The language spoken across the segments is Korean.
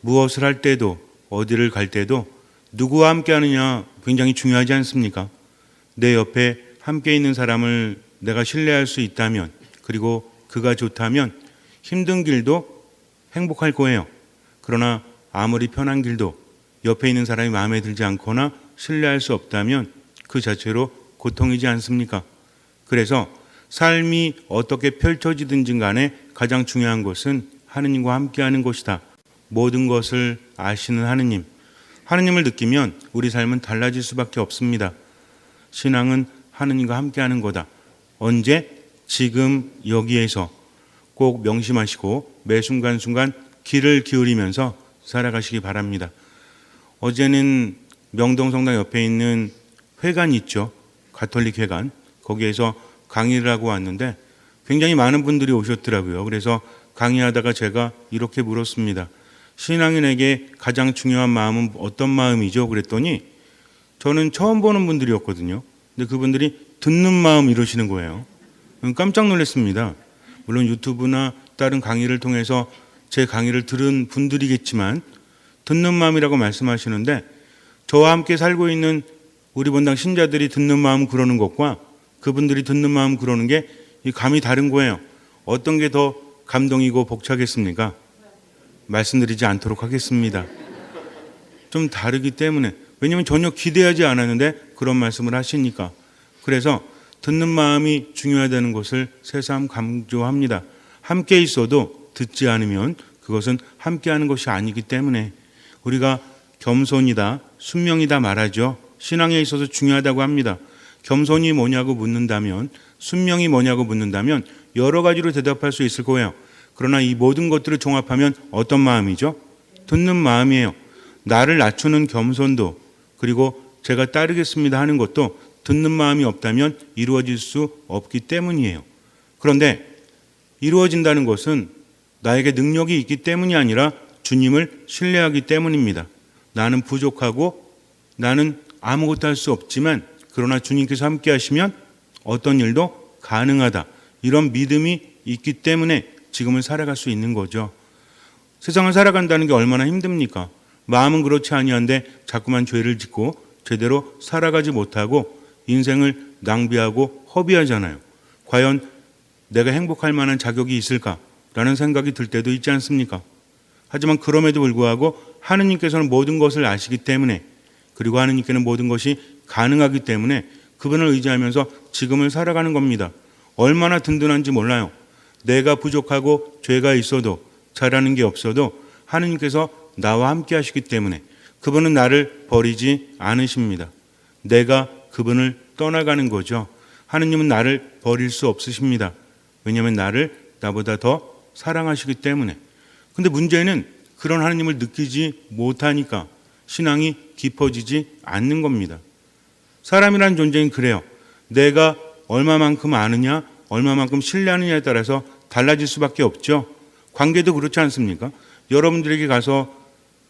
무엇을 할 때도 어디를 갈 때도 누구와 함께 하느냐 굉장히 중요하지 않습니까? 내 옆에 함께 있는 사람을 내가 신뢰할 수 있다면, 그리고 그가 좋다면 힘든 길도 행복할 거예요. 그러나 아무리 편한 길도 옆에 있는 사람이 마음에 들지 않거나 신뢰할 수 없다면 그 자체로 고통이지 않습니까? 그래서 삶이 어떻게 펼쳐지든지 간에 가장 중요한 것은 하느님과 함께하는 것이다. 모든 것을 아시는 하느님, 하느님을 느끼면 우리 삶은 달라질 수밖에 없습니다. 신앙은 하느님과 함께하는 거다. 언제? 지금 여기에서 꼭 명심하시고 매 순간순간 귀를 기울이면서 살아가시기 바랍니다. 어제는 명동성당 옆에 있는 회관이 있죠. 가톨릭 회관. 거기에서 강의를 하고 왔는데 굉장히 많은 분들이 오셨더라고요. 그래서 강의하다가 제가 이렇게 물었습니다. 신앙인에게 가장 중요한 마음은 어떤 마음이죠? 그랬더니 저는 처음 보는 분들이었거든요. 근데 그분들이 듣는 마음 이러시는 거예요. 깜짝 놀랐습니다. 물론 유튜브나 다른 강의를 통해서 제 강의를 들은 분들이겠지만 듣는 마음이라고 말씀하시는데, 저와 함께 살고 있는 우리 본당 신자들이 듣는 마음 그러는 것과 그분들이 듣는 마음 그러는 게 이 감이 다른 거예요. 어떤 게 더 감동이고 벅차겠습니까? 말씀드리지 않도록 하겠습니다. 좀 다르기 때문에, 왜냐하면 전혀 기대하지 않았는데 그런 말씀을 하시니까. 그래서 듣는 마음이 중요하다는 것을 새삼 강조합니다. 함께 있어도 듣지 않으면 그것은 함께하는 것이 아니기 때문에 우리가 겸손이다, 순명이다 말하죠. 신앙에 있어서 중요하다고 합니다. 겸손이 뭐냐고 묻는다면, 순명이 뭐냐고 묻는다면 여러 가지로 대답할 수 있을 거예요. 그러나 이 모든 것들을 종합하면 어떤 마음이죠? 듣는 마음이에요. 나를 낮추는 겸손도, 그리고 제가 따르겠습니다 하는 것도 듣는 마음이 없다면 이루어질 수 없기 때문이에요. 그런데 이루어진다는 것은 나에게 능력이 있기 때문이 아니라 주님을 신뢰하기 때문입니다. 나는 부족하고 나는 아무것도 할 수 없지만 그러나 주님께서 함께 하시면 어떤 일도 가능하다. 이런 믿음이 있기 때문에 지금을 살아갈 수 있는 거죠. 세상을 살아간다는 게 얼마나 힘듭니까? 마음은 그렇지 아니한데 자꾸만 죄를 짓고 제대로 살아가지 못하고 인생을 낭비하고 허비하잖아요. 과연 내가 행복할 만한 자격이 있을까라는 생각이 들 때도 있지 않습니까? 하지만 그럼에도 불구하고 하느님께서는 모든 것을 아시기 때문에, 그리고 하느님께는 모든 것이 가능하기 때문에 그분을 의지하면서 지금을 살아가는 겁니다. 얼마나 든든한지 몰라요. 내가 부족하고 죄가 있어도, 잘하는 게 없어도 하느님께서 나와 함께 하시기 때문에 그분은 나를 버리지 않으십니다. 내가 그분을 떠나가는 거죠. 하느님은 나를 버릴 수 없으십니다. 왜냐하면 나를 나보다 더 사랑하시기 때문에. 근데 문제는 그런 하느님을 느끼지 못하니까 신앙이 깊어지지 않는 겁니다. 사람이라는 존재는 그래요. 내가 얼마만큼 아느냐, 얼마만큼 신뢰하느냐에 따라서 달라질 수밖에 없죠. 관계도 그렇지 않습니까? 여러분들에게 가서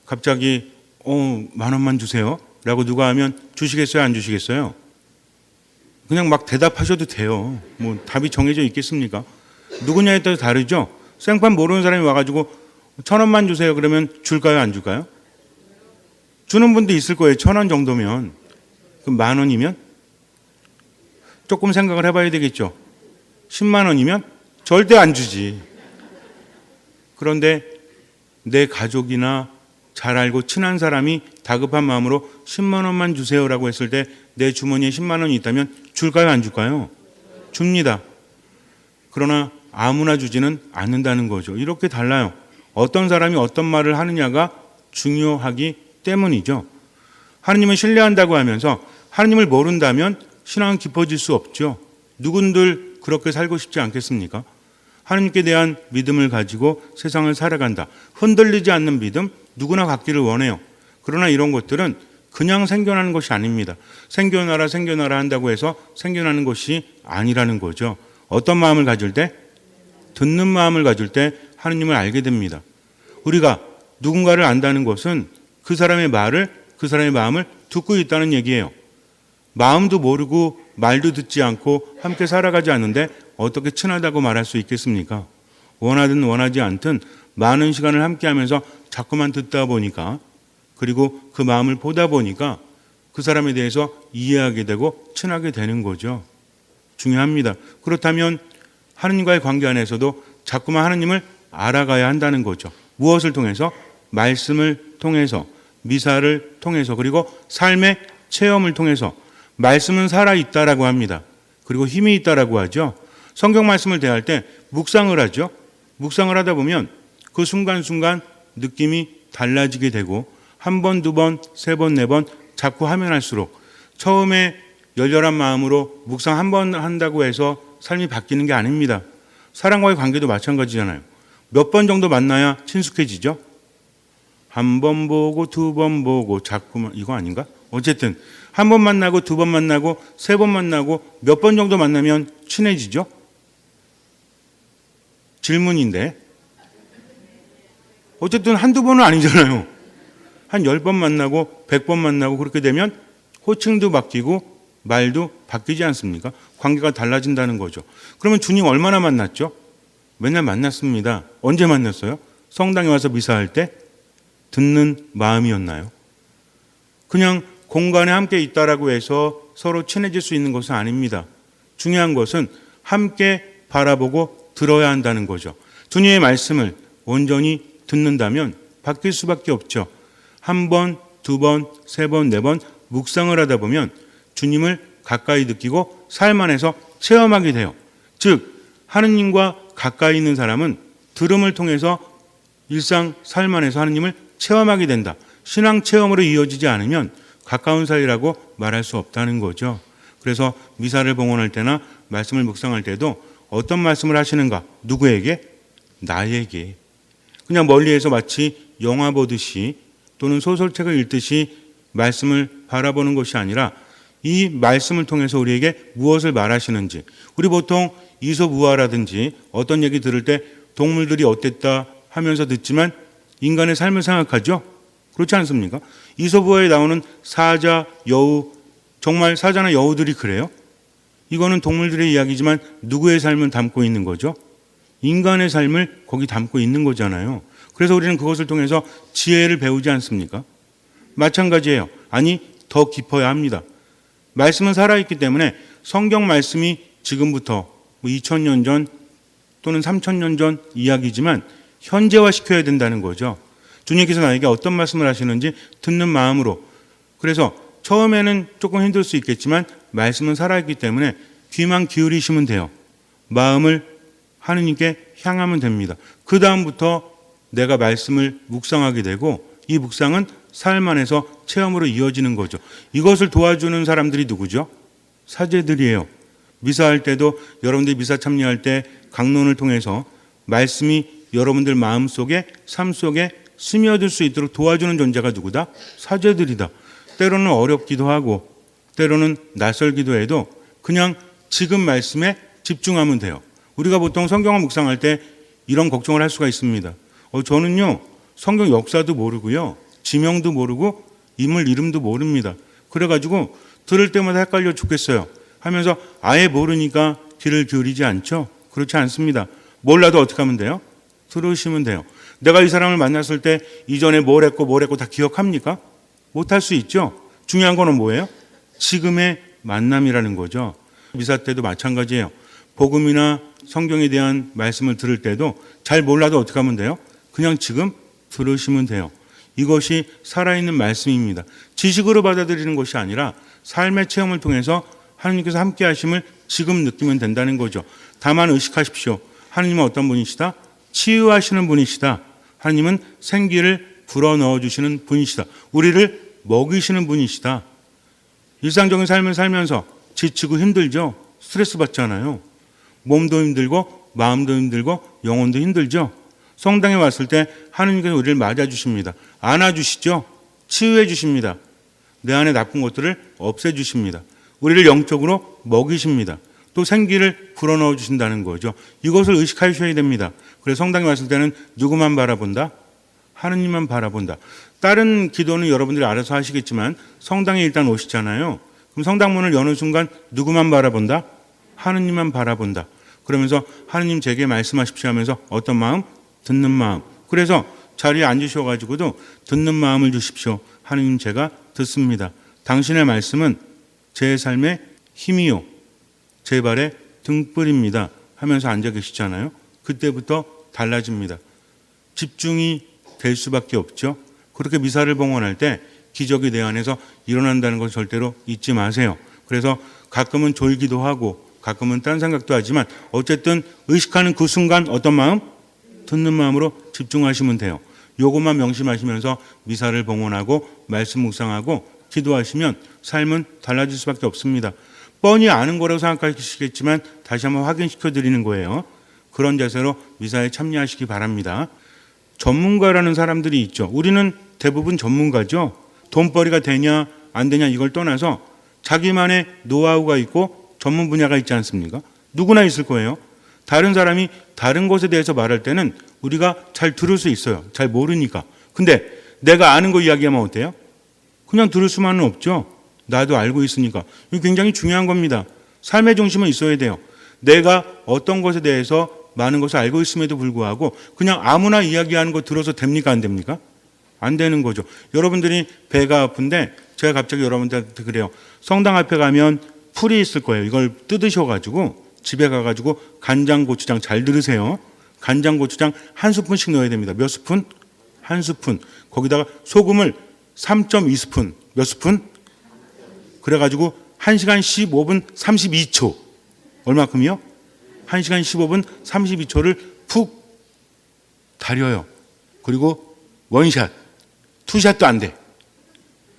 갑자기 10,000원만 주세요 라고 누가 하면 주시겠어요? 안 주시겠어요? 그냥 막 대답하셔도 돼요. 뭐 답이 정해져 있겠습니까? 누구냐에 따라 다르죠. 생판 모르는 사람이 와가지고 1,000원만 주세요 그러면 줄까요? 안 줄까요? 주는 분도 있을 거예요. 1,000원 정도면. 그럼 10,000원이면? 조금 생각을 해봐야 되겠죠. 10만 원이면? 절대 안 주지. 그런데 내 가족이나 잘 알고 친한 사람이 다급한 마음으로 10만 원만 주세요라고 했을 때 내 주머니에 10만 원이 있다면 줄까요? 안 줄까요? 줍니다. 그러나 아무나 주지는 않는다는 거죠. 이렇게 달라요. 어떤 사람이 어떤 말을 하느냐가 중요하기 때문이죠. 하느님을 신뢰한다고 하면서 하느님을 모른다면 신앙은 깊어질 수 없죠. 누군들 그렇게 살고 싶지 않겠습니까? 하느님께 대한 믿음을 가지고 세상을 살아간다. 흔들리지 않는 믿음 누구나 갖기를 원해요. 그러나 이런 것들은 그냥 생겨나는 것이 아닙니다. 생겨나라 한다고 해서 생겨나는 것이 아니라는 거죠. 어떤 마음을 가질 때? 듣는 마음을 가질 때 하느님을 알게 됩니다. 우리가 누군가를 안다는 것은 그 사람의 말을, 그 사람의 마음을 듣고 있다는 얘기예요. 마음도 모르고 말도 듣지 않고 함께 살아가지 않는데 어떻게 친하다고 말할 수 있겠습니까? 원하든 원하지 않든 많은 시간을 함께하면서 자꾸만 듣다 보니까, 그리고 그 마음을 보다 보니까 그 사람에 대해서 이해하게 되고 친하게 되는 거죠. 중요합니다. 그렇다면 하느님과의 관계 안에서도 자꾸만 하느님을 알아가야 한다는 거죠. 무엇을 통해서? 말씀을 통해서, 미사를 통해서, 그리고 삶의 체험을 통해서. 말씀은 살아있다라고 합니다. 그리고 힘이 있다라고 하죠. 성경 말씀을 대할 때 묵상을 하죠. 묵상을 하다 보면 그 순간순간 느낌이 달라지게 되고 한 번, 두 번, 세 번, 네 번 자꾸 하면 할수록 처음에 열렬한 마음으로 묵상 한 번 한다고 해서 삶이 바뀌는 게 아닙니다. 사람과의 관계도 마찬가지잖아요. 몇 번 정도 만나야 친숙해지죠? 한 번 보고 두 번 보고 자꾸만, 이거 아닌가? 어쨌든 한 번 만나고 두 번 만나고 세 번 만나고 몇 번 정도 만나면 친해지죠? 질문인데 어쨌든 한두 번은 아니잖아요. 한 10번 만나고 100번 만나고 그렇게 되면 호칭도 바뀌고 말도 바뀌지 않습니까? 관계가 달라진다는 거죠. 그러면 주님 얼마나 만났죠? 맨날 만났습니다. 언제 만났어요? 성당에 와서 미사할 때? 듣는 마음이었나요? 그냥 공간에 함께 있다라고 해서 서로 친해질 수 있는 것은 아닙니다. 중요한 것은 함께 바라보고 들어야 한다는 거죠. 주님의 말씀을 온전히 듣는다면 바뀔 수밖에 없죠. 한 번, 두 번, 세 번, 네 번 묵상을 하다 보면 주님을 가까이 느끼고 삶 안에서 체험하게 돼요. 즉 하느님과 가까이 있는 사람은 들음을 통해서 일상 삶 안에서 하느님을 체험하게 된다. 신앙 체험으로 이어지지 않으면 가까운 사이라고 말할 수 없다는 거죠. 그래서 미사를 봉헌할 때나 말씀을 묵상할 때도 어떤 말씀을 하시는가? 누구에게? 나에게. 그냥 멀리에서 마치 영화 보듯이 또는 소설책을 읽듯이 말씀을 바라보는 것이 아니라 이 말씀을 통해서 우리에게 무엇을 말하시는지. 우리 보통 이솝우화라든지 어떤 얘기 들을 때 동물들이 어땠다 하면서 듣지만 인간의 삶을 생각하죠. 그렇지 않습니까? 이솝우화에 나오는 사자, 여우, 정말 사자나 여우들이 그래요? 이거는 동물들의 이야기지만 누구의 삶을 담고 있는 거죠? 인간의 삶을 거기 담고 있는 거잖아요. 그래서 우리는 그것을 통해서 지혜를 배우지 않습니까? 마찬가지예요. 아니, 더 깊어야 합니다. 말씀은 살아있기 때문에 성경 말씀이 지금부터 2000년 전 또는 3000년 전 이야기지만 현재화시켜야 된다는 거죠. 주님께서 나에게 어떤 말씀을 하시는지 듣는 마음으로. 그래서 처음에는 조금 힘들 수 있겠지만 말씀은 살아있기 때문에 귀만 기울이시면 돼요. 마음을 하느님께 향하면 됩니다. 그 다음부터 내가 말씀을 묵상하게 되고 이 묵상은 삶 안에서 체험으로 이어지는 거죠. 이것을 도와주는 사람들이 누구죠? 사제들이에요. 미사할 때도 여러분들이 미사 참여할 때 강론을 통해서 말씀이 여러분들 마음속에 삶 속에 스며들 수 있도록 도와주는 존재가 누구다? 사제들이다. 때로는 어렵기도 하고 때로는 낯설기도 해도 그냥 지금 말씀에 집중하면 돼요. 우리가 보통 성경을 묵상할 때 이런 걱정을 할 수가 있습니다. 저는요 성경 역사도 모르고요 지명도 모르고 인물 이름도 모릅니다. 그래가지고 들을 때마다 헷갈려 죽겠어요 하면서 아예 모르니까 귀를 기울이지 않죠. 그렇지 않습니다. 몰라도 어떻게 하면 돼요? 들으시면 돼요. 내가 이 사람을 만났을 때 이전에 뭘 했고 다 기억합니까? 못할 수 있죠. 중요한 거는 뭐예요? 지금의 만남이라는 거죠. 미사 때도 마찬가지예요. 복음이나 성경에 대한 말씀을 들을 때도 잘 몰라도 어떻게 하면 돼요? 그냥 지금 들으시면 돼요. 이것이 살아있는 말씀입니다. 지식으로 받아들이는 것이 아니라 삶의 체험을 통해서 하나님께서 함께 하심을 지금 느끼면 된다는 거죠. 다만 의식하십시오. 하나님은 어떤 분이시다? 치유하시는 분이시다. 하나님은 생기를 불어넣어 주시는 분이시다. 우리를 먹이시는 분이시다. 일상적인 삶을 살면서 지치고 힘들죠. 스트레스 받잖아요. 몸도 힘들고 마음도 힘들고 영혼도 힘들죠. 성당에 왔을 때 하느님께서 우리를 맞아주십니다. 안아주시죠. 치유해 주십니다. 내 안에 나쁜 것들을 없애주십니다. 우리를 영적으로 먹이십니다. 또 생기를 불어넣어 주신다는 거죠. 이것을 의식하셔야 됩니다. 그래서 성당에 왔을 때는 누구만 바라본다? 하느님만 바라본다. 다른 기도는 여러분들이 알아서 하시겠지만 성당에 일단 오시잖아요. 그럼 성당문을 여는 순간 누구만 바라본다? 하느님만 바라본다. 그러면서 하느님 제게 말씀하십시오 하면서 어떤 마음? 듣는 마음. 그래서 자리에 앉으셔가지고도 듣는 마음을 주십시오. 하느님, 제가 듣습니다. 당신의 말씀은 제 삶의 힘이요, 제 발의 등불입니다 하면서 앉아 계시잖아요. 그때부터 달라집니다. 집중이 될 수밖에 없죠. 그렇게 미사를 봉헌할 때 기적이 내 안에서 일어난다는 걸 절대로 잊지 마세요. 그래서 가끔은 졸기도 하고 가끔은 딴 생각도 하지만 어쨌든 의식하는 그 순간 어떤 마음? 듣는 마음으로 집중하시면 돼요. 요것만 명심하시면서 미사를 봉헌하고 말씀 묵상하고 기도하시면 삶은 달라질 수밖에 없습니다. 뻔히 아는 거라고 생각하시겠지만 다시 한번 확인시켜 드리는 거예요. 그런 자세로 미사에 참여하시기 바랍니다. 전문가라는 사람들이 있죠. 우리는 대부분 전문가죠. 돈벌이가 되냐 안 되냐 이걸 떠나서 자기만의 노하우가 있고 전문 분야가 있지 않습니까? 누구나 있을 거예요. 다른 사람이 다른 것에 대해서 말할 때는 우리가 잘 들을 수 있어요. 잘 모르니까. 근데 내가 아는 거 이야기하면 어때요? 그냥 들을 수만은 없죠. 나도 알고 있으니까. 이거 굉장히 중요한 겁니다. 삶의 중심은 있어야 돼요. 내가 어떤 것에 대해서 많은 것을 알고 있음에도 불구하고 그냥 아무나 이야기하는 거 들어서 됩니까? 안 됩니까? 안 되는 거죠. 여러분들이 배가 아픈데 제가 갑자기 여러분들한테 그래요. 성당 앞에 가면 풀이 있을 거예요. 이걸 뜯으셔가지고 집에 가가지고 간장, 고추장 잘 들으세요. 간장, 고추장 한 스푼씩 넣어야 됩니다. 몇 스푼? 한 스푼. 거기다가 소금을 3.2스푼. 몇 스푼? 그래가지고 1시간 15분 32초. 얼마큼이요? 1시간 15분 32초를 푹 달여요. 그리고 원샷, 투샷도 안 돼.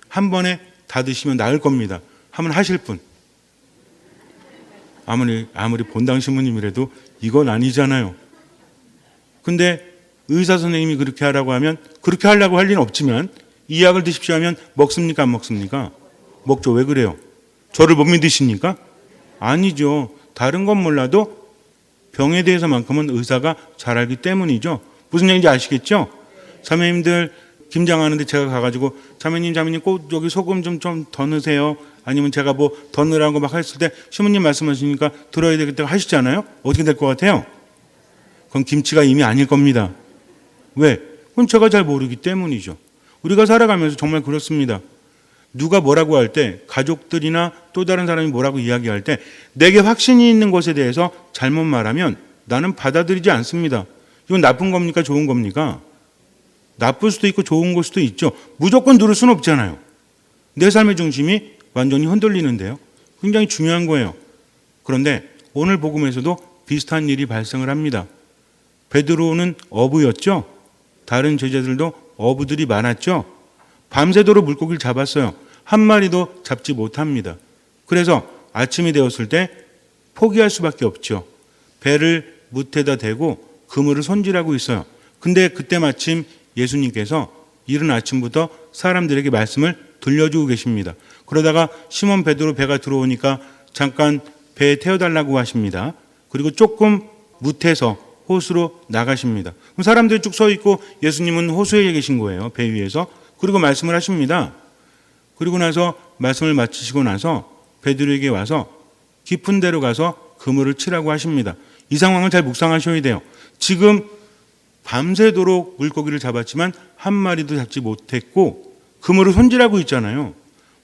한 번에 다 드시면 나을 겁니다. 한번 하실 분. 아무리 본당 신부님이라도 이건 아니잖아요. 근데 의사 선생님이 그렇게 하라고 하면 그렇게 하려고 할 리는 없지만 이 약을 드십시오 하면 먹습니까? 안 먹습니까? 먹죠. 왜 그래요? 저를 못 믿으십니까? 아니죠. 다른 건 몰라도 병에 대해서만큼은 의사가 잘 알기 때문이죠. 무슨 얘기인지 아시겠죠? 자매님들 김장하는데 제가 가가지고 자매님 꼭 여기 소금 좀 더 넣으세요. 아니면 제가 뭐 더 넣으라고 막 했을 때 신부님 말씀하시니까 들어야 되겠다고 하시잖아요. 어떻게 될 것 같아요? 그건 김치가 이미 아닐 겁니다. 왜? 그건 제가 잘 모르기 때문이죠. 우리가 살아가면서 정말 그렇습니다. 누가 뭐라고 할 때, 가족들이나 또 다른 사람이 뭐라고 이야기할 때 내게 확신이 있는 것에 대해서 잘못 말하면 나는 받아들이지 않습니다. 이건 나쁜 겁니까? 좋은 겁니까? 나쁠 수도 있고 좋은 걸 수도 있죠. 무조건 들을 수는 없잖아요. 내 삶의 중심이 완전히 흔들리는데요. 굉장히 중요한 거예요. 그런데 오늘 복음에서도 비슷한 일이 발생을 합니다. 베드로는 어부였죠. 다른 제자들도 어부들이 많았죠. 밤새도록 물고기를 잡았어요. 한 마리도 잡지 못합니다. 그래서 아침이 되었을 때 포기할 수밖에 없죠. 배를 무태다 대고 그물을 손질하고 있어요. 근데 그때 마침 예수님께서 이른 아침부터 사람들에게 말씀을 들려주고 계십니다. 그러다가 시몬 베드로 배가 들어오니까 잠깐 배에 태워달라고 하십니다. 그리고 조금 무태서 호수로 나가십니다. 사람들이 쭉 서 있고 예수님은 호수에 계신 거예요. 배 위에서. 그리고 말씀을 하십니다. 그리고 나서 말씀을 마치시고 나서 베드로에게 와서 깊은 데로 가서 그물을 치라고 하십니다. 이 상황을 잘 묵상하셔야 돼요. 지금 밤새도록 물고기를 잡았지만 한 마리도 잡지 못했고 그물을 손질하고 있잖아요.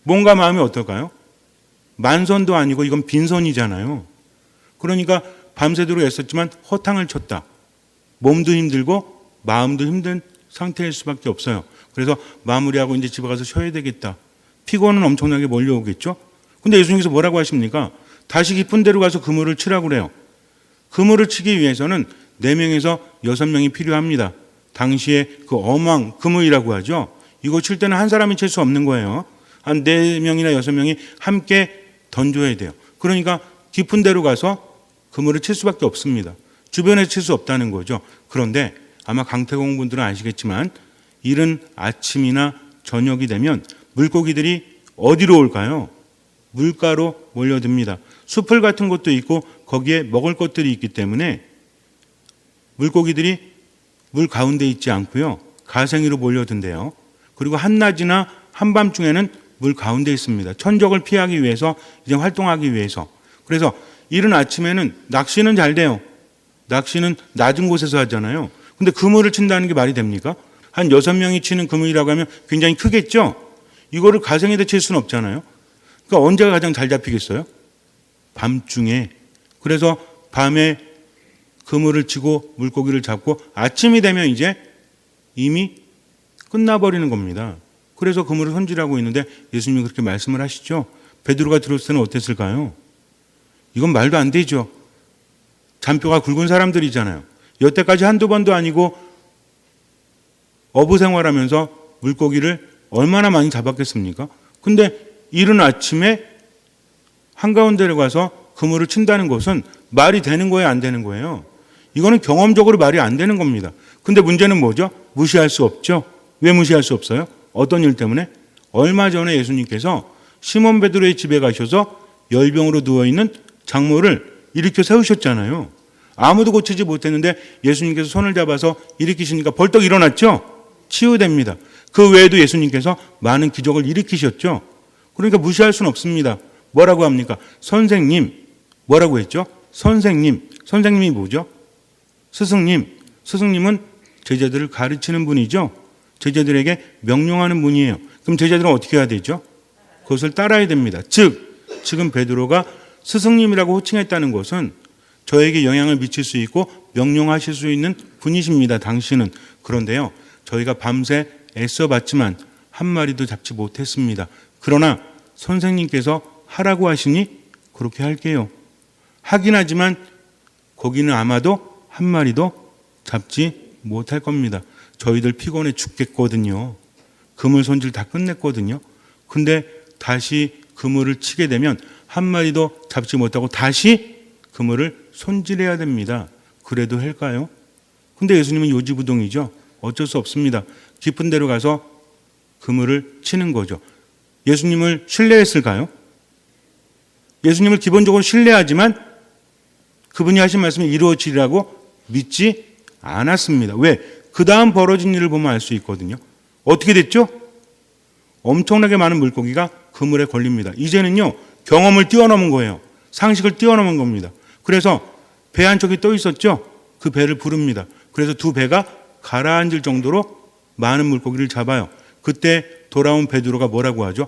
뭔가 마음이 어떨까요? 만선도 아니고 이건 빈선이잖아요. 그러니까 밤새도록 애썼지만 허탕을 쳤다. 몸도 힘들고 마음도 힘든 상태일 수밖에 없어요. 그래서 마무리하고 이제 집에 가서 쉬어야 되겠다. 피곤은 엄청나게 몰려오겠죠. 근데 예수님께서 뭐라고 하십니까? 다시 깊은 데로 가서 그물을 치라고 그래요. 그물을 치기 위해서는 4명에서 6명이 필요합니다. 당시에 그 어망 그물이라고 하죠. 이거 칠 때는 한 사람이 칠 수 없는 거예요. 한 4명이나 6명이 함께 던져야 돼요. 그러니까 깊은 데로 가서 그물을 칠 수밖에 없습니다. 주변에 칠 수 없다는 거죠. 그런데 아마 강태공 분들은 아시겠지만 이른 아침이나 저녁이 되면 물고기들이 어디로 올까요? 물가로 몰려듭니다. 숲을 같은 곳도 있고 거기에 먹을 것들이 있기 때문에 물고기들이 물 가운데 있지 않고요. 가생이로 몰려든대요. 그리고 한낮이나 한밤중에는 물 가운데 있습니다. 천적을 피하기 위해서 이제 활동하기 위해서. 그래서 이른 아침에는 낚시는 잘 돼요. 낚시는 낮은 곳에서 하잖아요. 근데 그물을 친다는 게 말이 됩니까? 한 6명이 치는 그물이라고 하면 굉장히 크겠죠? 이거를 가정에다 칠 수는 없잖아요. 그러니까 언제가 가장 잘 잡히겠어요? 밤중에. 그래서 밤에 그물을 치고 물고기를 잡고 아침이 되면 이제 이미 끝나버리는 겁니다. 그래서 그물을 손질하고 있는데 예수님이 그렇게 말씀을 하시죠. 베드로가 들었을 때는 어땠을까요? 이건 말도 안 되죠. 잔뼈가 굵은 사람들이잖아요. 여태까지 한두 번도 아니고 어부 생활하면서 물고기를 얼마나 많이 잡았겠습니까? 근데 이른 아침에 한가운데로 가서 그물을 친다는 것은 말이 되는 거예요, 안 되는 거예요? 이거는 경험적으로 말이 안 되는 겁니다. 근데 문제는 뭐죠? 무시할 수 없죠. 왜 무시할 수 없어요? 어떤 일 때문에? 얼마 전에 예수님께서 시몬 베드로의 집에 가셔서 열병으로 누워있는 장모를 일으켜 세우셨잖아요. 아무도 고치지 못했는데 예수님께서 손을 잡아서 일으키시니까 벌떡 일어났죠. 치유됩니다. 그 외에도 예수님께서 많은 기적을 일으키셨죠. 그러니까 무시할 수는 없습니다. 뭐라고 합니까? 선생님. 뭐라고 했죠? 선생님. 선생님이 뭐죠? 스승님. 스승님은 제자들을 가르치는 분이죠. 제자들에게 명령하는 분이에요. 그럼 제자들은 어떻게 해야 되죠? 그것을 따라야 됩니다. 즉, 지금 베드로가 스승님이라고 호칭했다는 것은 저에게 영향을 미칠 수 있고 명령하실 수 있는 분이십니다. 당신은. 그런데요, 저희가 밤새 애써봤지만 한 마리도 잡지 못했습니다. 그러나 선생님께서 하라고 하시니 그렇게 할게요. 하긴 하지만 거기는 아마도 한 마리도 잡지 못할 겁니다. 저희들 피곤해 죽겠거든요. 그물 손질 다 끝냈거든요. 근데 다시 그물을 치게 되면 한 마리도 잡지 못하고 다시 그물을 손질해야 됩니다. 그래도 할까요? 근데 예수님은 요지부동이죠. 어쩔 수 없습니다. 깊은 데로 가서 그물을 치는 거죠. 예수님을 신뢰했을까요? 예수님을 기본적으로 신뢰하지만 그분이 하신 말씀이 이루어지리라고 믿지 않았습니다. 왜? 그 다음 벌어진 일을 보면 알 수 있거든요. 어떻게 됐죠? 엄청나게 많은 물고기가 그물에 걸립니다. 이제는요, 경험을 뛰어넘은 거예요. 상식을 뛰어넘은 겁니다. 그래서 배 한 척이 떠 있었죠? 그 배를 부릅니다. 그래서 두 배가 가라앉을 정도로 많은 물고기를 잡아요. 그때 돌아온 베드로가 뭐라고 하죠?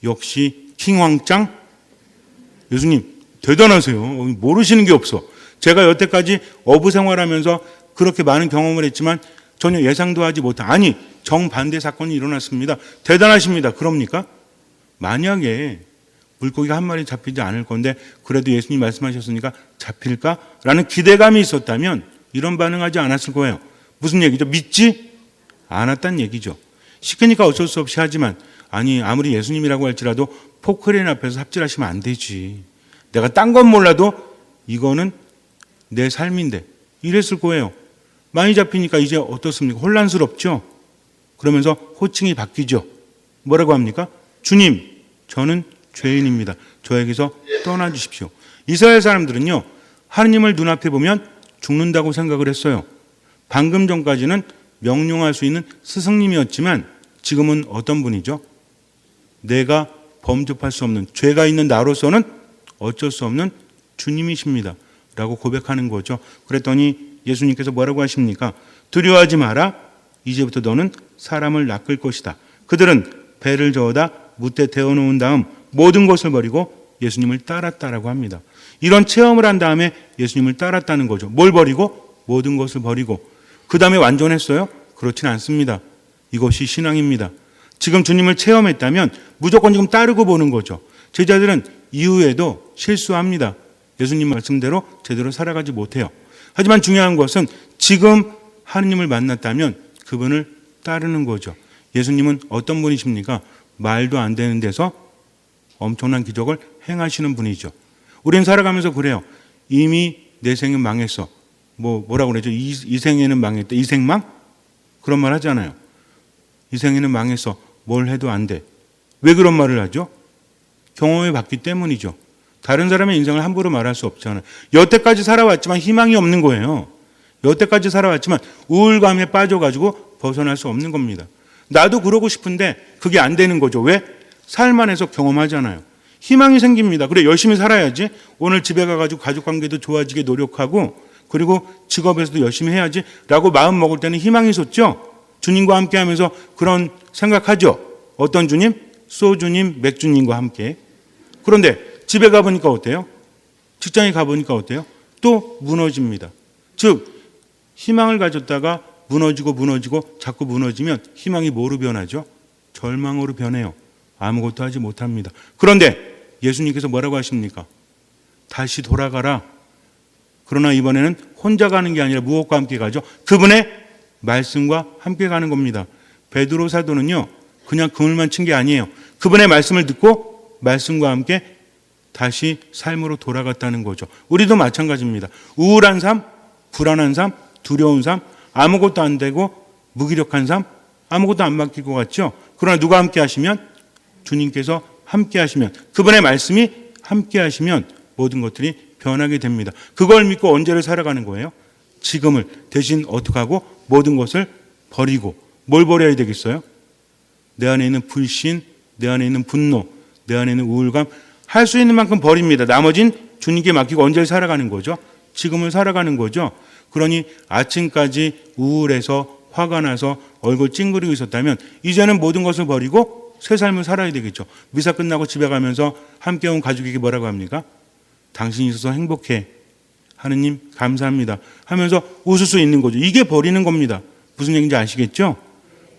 역시 킹왕짱? 예수님 대단하세요. 모르시는 게 없어. 제가 여태까지 어부 생활하면서 그렇게 많은 경험을 했지만 전혀 예상도 하지 못한, 아니 정반대 사건이 일어났습니다. 대단하십니다. 그럽니까? 만약에 물고기가 한 마리 잡히지 않을 건데 그래도 예수님 말씀하셨으니까 잡힐까라는 기대감이 있었다면 이런 반응하지 않았을 거예요. 무슨 얘기죠? 믿지 않았다는 얘기죠. 시키니까 어쩔 수 없이 하지만, 아니 아무리 예수님이라고 할지라도 포크레인 앞에서 삽질하시면 안 되지. 내가 딴 건 몰라도 이거는 내 삶인데 이랬을 거예요. 많이 잡히니까 이제 어떻습니까? 혼란스럽죠? 그러면서 호칭이 바뀌죠. 뭐라고 합니까? 주님, 저는 죄인입니다. 저에게서 떠나주십시오. 이스라엘 사람들은요, 하느님을 눈앞에 보면 죽는다고 생각을 했어요. 방금 전까지는 명령할 수 있는 스승님이었지만 지금은 어떤 분이죠? 내가 범접할 수 없는, 죄가 있는 나로서는 어쩔 수 없는 주님이십니다. 라고 고백하는 거죠. 그랬더니 예수님께서 뭐라고 하십니까? 두려워하지 마라. 이제부터 너는 사람을 낚을 것이다. 그들은 배를 저어다 무태 태워놓은 다음 모든 것을 버리고 예수님을 따랐다라고 합니다. 이런 체험을 한 다음에 예수님을 따랐다는 거죠. 뭘 버리고? 모든 것을 버리고. 그 다음에 완전했어요? 그렇진 않습니다. 이것이 신앙입니다. 지금 주님을 체험했다면 무조건 지금 따르고 보는 거죠. 제자들은 이후에도 실수합니다. 예수님 말씀대로 제대로 살아가지 못해요. 하지만 중요한 것은 지금 하느님을 만났다면 그분을 따르는 거죠. 예수님은 어떤 분이십니까? 말도 안 되는 데서 엄청난 기적을 행하시는 분이죠. 우리는 살아가면서 그래요. 이미 내 생은 망했어. 뭐라고 그러죠? 이 생에는 망했다. 이 생망? 그런 말 하잖아요. 이 생에는 망했어. 뭘 해도 안 돼. 왜 그런 말을 하죠? 경험해 봤기 때문이죠. 다른 사람의 인생을 함부로 말할 수 없잖아요. 여태까지 살아왔지만 희망이 없는 거예요. 여태까지 살아왔지만 우울감에 빠져가지고 벗어날 수 없는 겁니다. 나도 그러고 싶은데 그게 안 되는 거죠. 왜? 삶 안에서 경험하잖아요. 희망이 생깁니다. 그래, 열심히 살아야지. 오늘 집에 가가지고 가족관계도 좋아지게 노력하고, 그리고 직업에서도 열심히 해야지 라고 마음 먹을 때는 희망이 솟죠. 주님과 함께 하면서 그런 생각하죠. 어떤 주님? 소주님, 맥주님과 함께. 그런데 집에 가보니까 어때요? 직장에 가보니까 어때요? 또 무너집니다. 즉 희망을 가졌다가 무너지고 자꾸 무너지면 희망이 뭐로 변하죠? 절망으로 변해요. 아무것도 하지 못합니다. 그런데 예수님께서 뭐라고 하십니까? 다시 돌아가라. 그러나 이번에는 혼자 가는 게 아니라 무엇과 함께 가죠? 그분의 말씀과 함께 가는 겁니다. 베드로 사도는요, 그냥 그물만 친 게 아니에요. 그분의 말씀을 듣고 말씀과 함께 다시 삶으로 돌아갔다는 거죠. 우리도 마찬가지입니다. 우울한 삶, 불안한 삶, 두려운 삶, 아무것도 안 되고 무기력한 삶, 아무것도 안 바뀔 것 같죠? 그러나 누가 함께 하시면? 주님께서 함께 하시면, 그분의 말씀이 함께 하시면 모든 것들이 변하게 됩니다. 그걸 믿고 언제를 살아가는 거예요? 지금을. 대신 어떻게 하고? 모든 것을 버리고. 뭘 버려야 되겠어요? 내 안에 있는 불신, 내 안에 있는 분노, 내 안에 있는 우울감, 할 수 있는 만큼 버립니다. 나머진 주님께 맡기고 언제를 살아가는 거죠? 지금을 살아가는 거죠. 그러니 아침까지 우울해서 화가 나서 얼굴 찡그리고 있었다면 이제는 모든 것을 버리고 새 삶을 살아야 되겠죠. 미사 끝나고 집에 가면서 함께 온 가족에게 뭐라고 합니까? 당신이 있어서 행복해. 하느님 감사합니다. 하면서 웃을 수 있는 거죠. 이게 버리는 겁니다. 무슨 얘기인지 아시겠죠?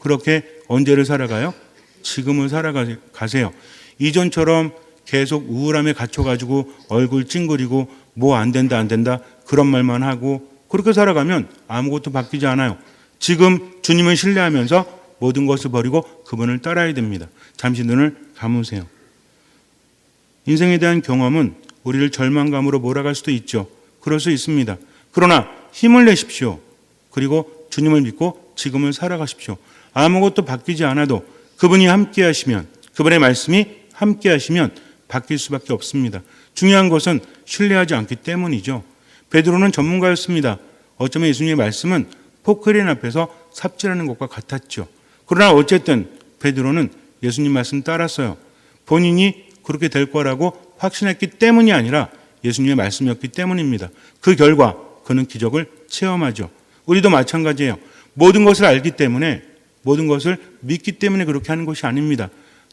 그렇게 언제를 살아가요? 지금을 살아가세요. 이전처럼 계속 우울함에 갇혀가지고 얼굴 찡그리고 뭐 안 된다 그런 말만 하고 그렇게 살아가면 아무것도 바뀌지 않아요. 지금 주님을 신뢰하면서 모든 것을 버리고 그분을 따라야 됩니다. 잠시 눈을 감으세요. 인생에 대한 경험은 우리를 절망감으로 몰아갈 수도 있죠. 그럴 수 있습니다. 그러나 힘을 내십시오. 그리고 주님을 믿고 지금을 살아가십시오. 아무것도 바뀌지 않아도 그분이 함께 하시면, 그분의 말씀이 함께 하시면 바뀔 수밖에 없습니다. 중요한 것은 신뢰하지 않기 때문이죠. 베드로는 전문가였습니다. 어쩌면 예수님의 말씀은 포크레인 앞에서 삽질하는 것과 같았죠. 그러나 어쨌든 베드로는 예수님 말씀 따랐어요. 본인이 그렇게 될 거라고 확신했기 때문이 아니라 예수님의 말씀이었기 때문입니다. 그 결과 그는 기적을 체험하죠. 우리도 마찬가지예요. 모든 것을 알기 때문에, 모든 것을 믿기 때문에 그렇게 하는 것이 아닙니다.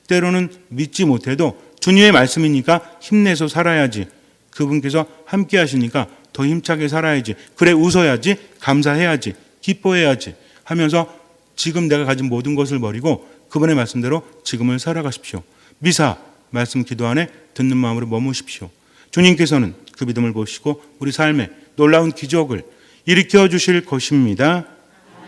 때로는 믿지 못해도 주님의 말씀이니까 힘내서 살아야지. 그분께서 함께 하시니까 더 힘차게 살아야지. 그래 웃어야지. 감사해야지. 기뻐해야지. 하면서 지금 내가 가진 모든 것을 버리고 그분의 말씀대로 지금을 살아가십시오. 미사 말씀 기도 안에 듣는 마음으로 머무십시오. 주님께서는 그 믿음을 보시고 우리 삶에 놀라운 기적을 일으켜 주실 것입니다.